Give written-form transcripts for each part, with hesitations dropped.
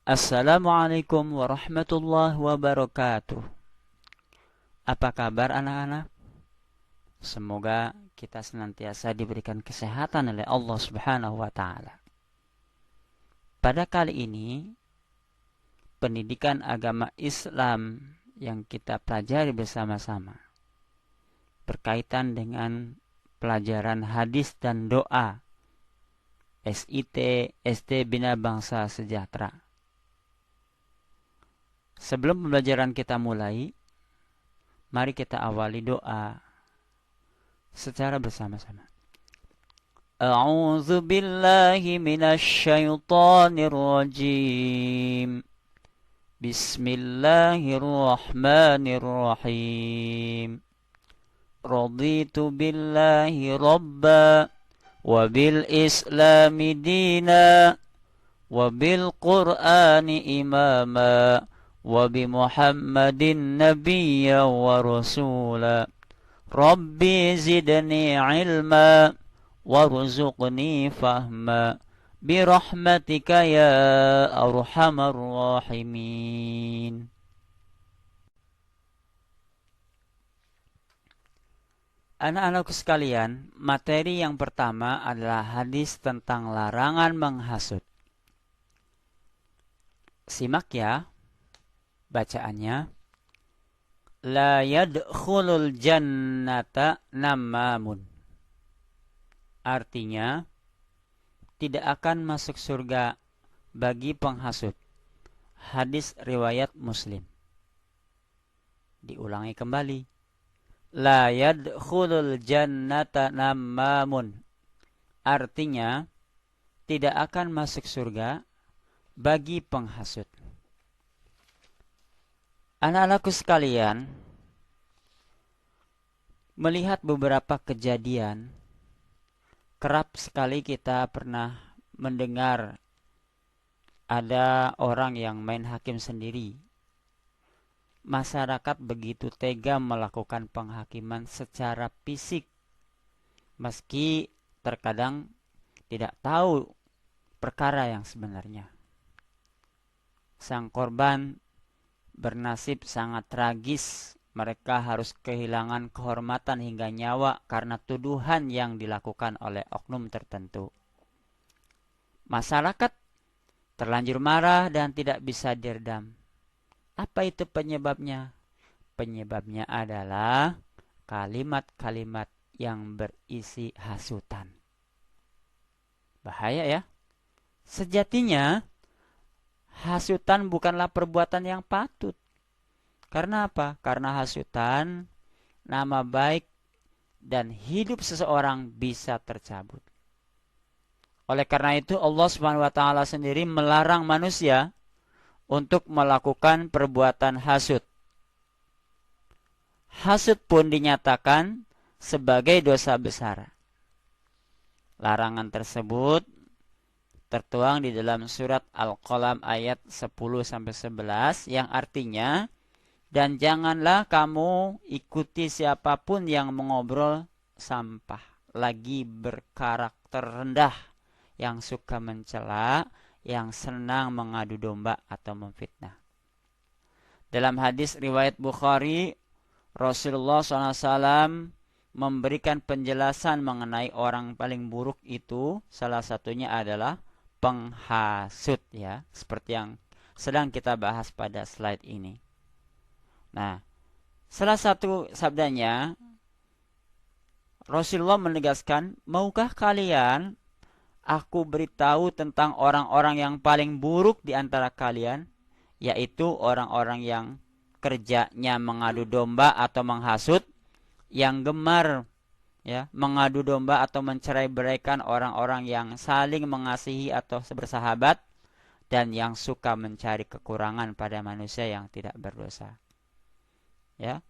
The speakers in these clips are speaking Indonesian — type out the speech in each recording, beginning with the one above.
Assalamualaikum warahmatullahi wabarakatuh. Apa kabar anak-anak? Semoga kita senantiasa diberikan kesehatan oleh Allah Subhanahu wa taala. Pada kali ini, pendidikan agama Islam yang kita pelajari bersama-sama berkaitan dengan pelajaran hadis dan doa SIT SD Bina Bangsa Sejahtera. Sebelum pembelajaran kita mulai, mari kita awali doa secara bersama-sama. A'udzu billahi minasy syaithanir rajim. Bismillahirrahmanirrahim. Raditu billahi rabba wa bil islami dina wa bil qur'ani imama wa bi Muhammadin nabiyya wa rasula. Rabbi zidni ilma warzuqni fahma birahmatika ya arhamar rahimin. Anak-anakku sekalian, materi yang pertama adalah hadis tentang larangan menghasut. Simak ya bacaannya. La yadkhulul jannata namamun. Artinya, tidak akan masuk surga bagi penghasut. Hadis riwayat Muslim. Diulangi kembali. La yadkhulul jannata namamun. Artinya, tidak akan masuk surga bagi penghasut. Anak-anakku sekalian, melihat beberapa kejadian, kerap sekali kita pernah mendengar ada orang yang main hakim sendiri. Masyarakat begitu tega melakukan penghakiman secara fisik, meski terkadang tidak tahu perkara yang sebenarnya. Sang korban bernasib sangat tragis. Mereka harus kehilangan kehormatan hingga nyawa karena tuduhan yang dilakukan oleh oknum tertentu. Masyarakat terlanjur marah dan tidak bisa diredam. Apa itu penyebabnya? Penyebabnya adalah kalimat-kalimat yang berisi hasutan. Bahaya ya. Sejatinya hasutan bukanlah perbuatan yang patut. Karena apa? Karena hasutan, nama baik dan hidup seseorang bisa tercabut. Oleh karena itu Allah Subhanahu wa taala sendiri melarang manusia untuk melakukan perbuatan hasut. Hasut pun dinyatakan sebagai dosa besar. Larangan tersebut tertuang di dalam surat Al-Qalam ayat 10-11 yang artinya, dan janganlah kamu ikuti siapapun yang mengobrol sampah, lagi berkarakter rendah, yang suka mencela, yang senang mengadu domba atau memfitnah. Dalam hadis riwayat Bukhari, Rasulullah SAW memberikan penjelasan mengenai orang paling buruk itu, salah satunya adalah penghasut ya, seperti yang sedang kita bahas pada slide ini. Nah, salah satu sabdanya Rasulullah menegaskan, maukah kalian aku beritahu tentang orang-orang yang paling buruk di antara kalian, yaitu orang-orang yang kerjanya mengadu domba atau menghasut, yang gemar ya mengadu domba atau mencerai-beraikan orang-orang yang saling mengasihi atau bersahabat, dan yang suka mencari kekurangan pada manusia yang tidak berdosa. Ya.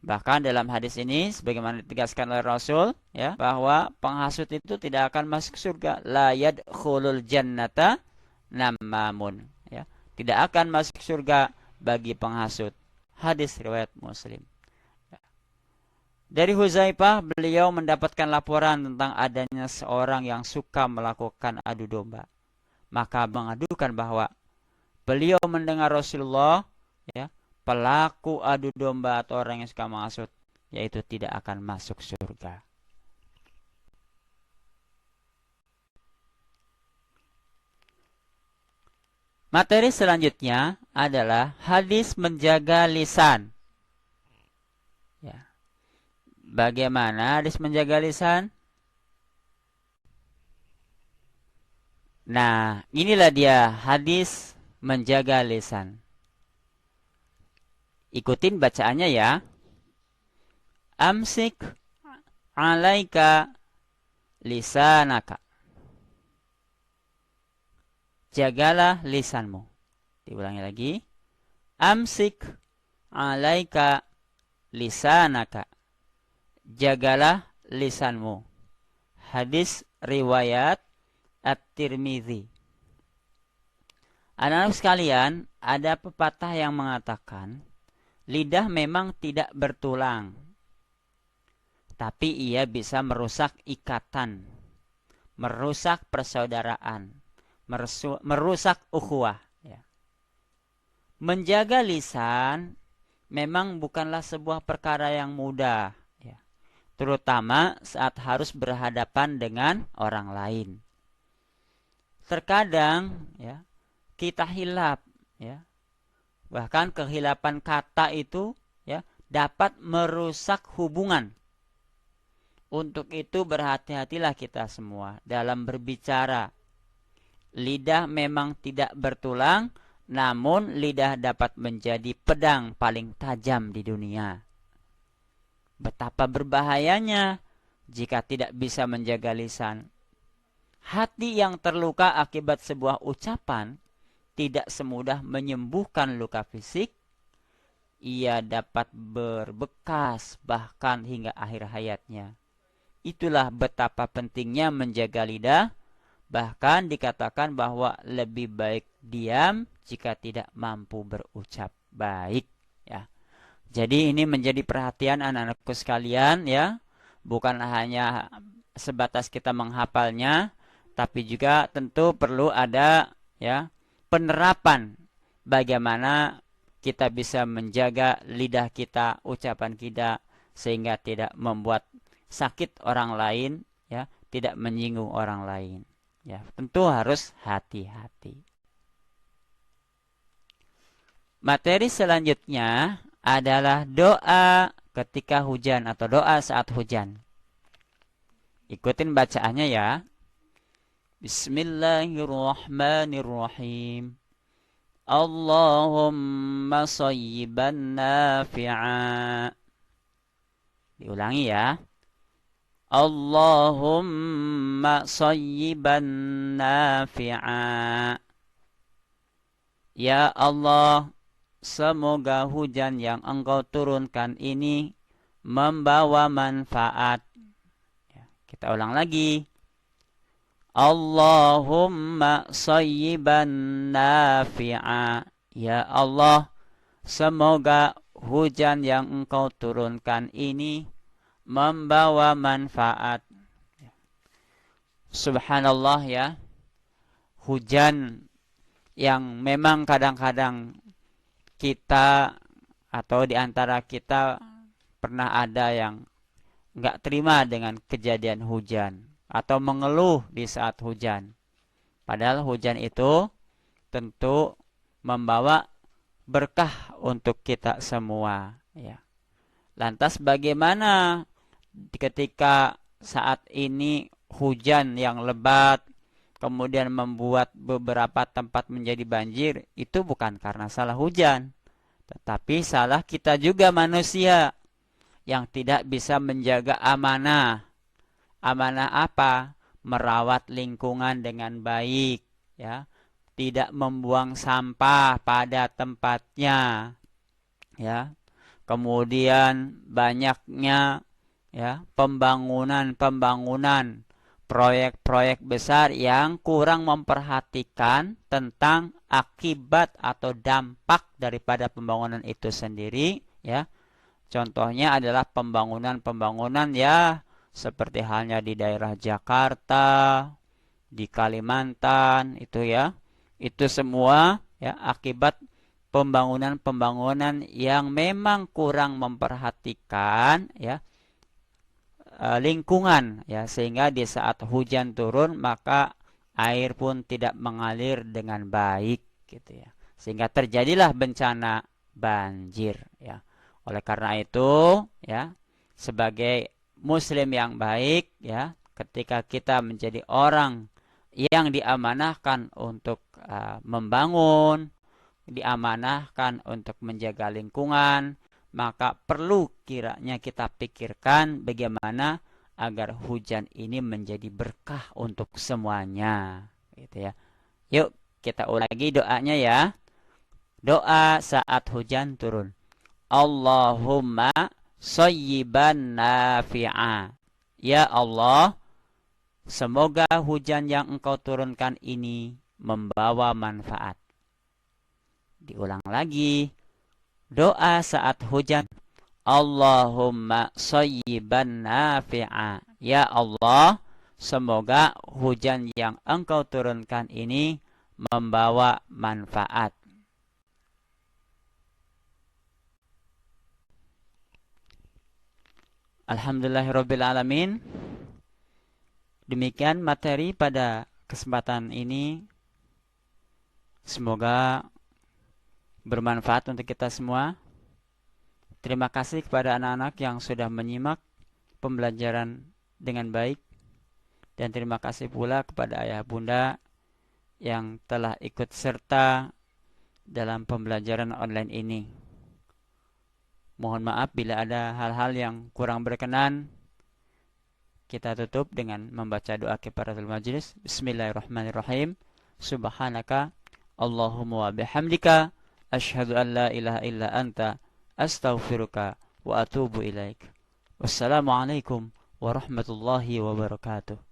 Bahkan dalam hadis ini sebagaimana ditegaskan oleh Rasul ya, bahwa penghasut itu tidak akan masuk surga. La yadkhulul jannata namamun ya. Tidak akan masuk surga bagi penghasut. Hadis riwayat Muslim. Dari Huzaifah, beliau mendapatkan laporan tentang adanya seorang yang suka melakukan adu domba. Maka mengadukan bahwa beliau mendengar Rasulullah, ya, pelaku adu domba atau orang yang suka menghasut, yaitu tidak akan masuk surga. Materi selanjutnya adalah hadis menjaga lisan. Ya. Bagaimana hadis menjaga lisan? Nah, inilah dia hadis menjaga lisan. Ikutin bacaannya ya. Amsik alaika lisanaka. Jagalah lisanmu. Diulangi lagi. Amsik alaika lisanaka. Jagalah lisanmu. Hadis riwayat At-Tirmidzi. Anak-anak sekalian, ada pepatah yang mengatakan, lidah memang tidak bertulang, tapi ia bisa merusak ikatan, merusak persaudaraan, merusak ukhuwah. Ya. Menjaga lisan memang bukanlah sebuah perkara yang mudah, ya. Terutama saat harus berhadapan dengan orang lain. Terkadang, ya, kita hilap, ya. Bahkan kehilapan kata itu, ya, dapat merusak hubungan. Untuk itu berhati-hatilah kita semua dalam berbicara. Lidah memang tidak bertulang, namun lidah dapat menjadi pedang paling tajam di dunia. Betapa berbahayanya jika tidak bisa menjaga lisan. Hati yang terluka akibat sebuah ucapan tidak semudah menyembuhkan luka fisik. Ia dapat berbekas bahkan hingga akhir hayatnya. Itulah betapa pentingnya menjaga lidah. Bahkan dikatakan bahwa lebih baik diam jika tidak mampu berucap baik, ya. Jadi ini menjadi perhatian anak-anakku sekalian, ya. Bukan hanya sebatas kita menghafalnya, tapi juga tentu perlu ada, ya, penerapan bagaimana kita bisa menjaga lidah kita, ucapan kita, sehingga tidak membuat sakit orang lain, ya, tidak menyinggung orang lain. Ya, tentu harus hati-hati. Materi selanjutnya adalah doa ketika hujan atau doa saat hujan. Ikutin bacaannya ya. Bismillahirrahmanirrahim. Allahumma sayyiban nafi'a. Diulangi ya. Allahumma sayyiban nafi'a. Ya Allah, semoga hujan yang Engkau turunkan ini membawa manfaat. Ya, kita ulang lagi. Allahumma sayyiban nafi'a. Ya Allah, semoga hujan yang Engkau turunkan ini membawa manfaat. Subhanallah, ya. Hujan yang memang kadang-kadang kita atau di antara kita pernah ada yang nggak terima dengan kejadian hujan atau mengeluh di saat hujan. Padahal hujan itu tentu membawa berkah untuk kita semua, ya. Lantas bagaimana ketika saat ini hujan yang lebat kemudian membuat beberapa tempat menjadi banjir? Itu bukan karena salah hujan, tetapi salah kita juga manusia yang tidak bisa menjaga amanah. Amanah apa? Merawat lingkungan dengan baik, ya. Tidak membuang sampah pada tempatnya, ya. Kemudian banyaknya, ya, pembangunan proyek-proyek besar yang kurang memperhatikan tentang akibat atau dampak daripada pembangunan itu sendiri, ya. Contohnya adalah pembangunan ya seperti halnya di daerah Jakarta, di Kalimantan itu, ya. Itu semua, ya, akibat pembangunan-pembangunan yang memang kurang memperhatikan ya lingkungan ya, sehingga di saat hujan turun maka air pun tidak mengalir dengan baik gitu ya. Sehingga terjadilah bencana banjir ya. Oleh karena itu ya, sebagai muslim yang baik ya, ketika kita menjadi orang yang diamanahkan untuk membangun, diamanahkan untuk menjaga lingkungan, maka perlu kiranya kita pikirkan bagaimana agar hujan ini menjadi berkah untuk semuanya gitu ya. Yuk kita ulangi doanya ya. Doa saat hujan turun. Allahumma sayyiban nafi'a. Ya Allah, semoga hujan yang Engkau turunkan ini membawa manfaat. Diulang lagi. Doa saat hujan. Allahumma sayyiban nafi'a. Ya Allah, semoga hujan yang Engkau turunkan ini membawa manfaat. Alhamdulillahirabbil alamin. Demikian materi pada kesempatan ini. Semoga bermanfaat untuk kita semua. Terima kasih kepada anak-anak yang sudah menyimak pembelajaran dengan baik. Dan terima kasih pula kepada ayah bunda yang telah ikut serta dalam pembelajaran online ini. Mohon maaf bila ada hal-hal yang kurang berkenan. Kita tutup dengan membaca doa kifaratul majlis. Bismillahirrahmanirrahim. Subhanaka Allahumma wa bihamdika asyhadu an la ilaha illa anta astaghfiruka wa atubu ilaik. Wassalamualaikum warahmatullahi wabarakatuh.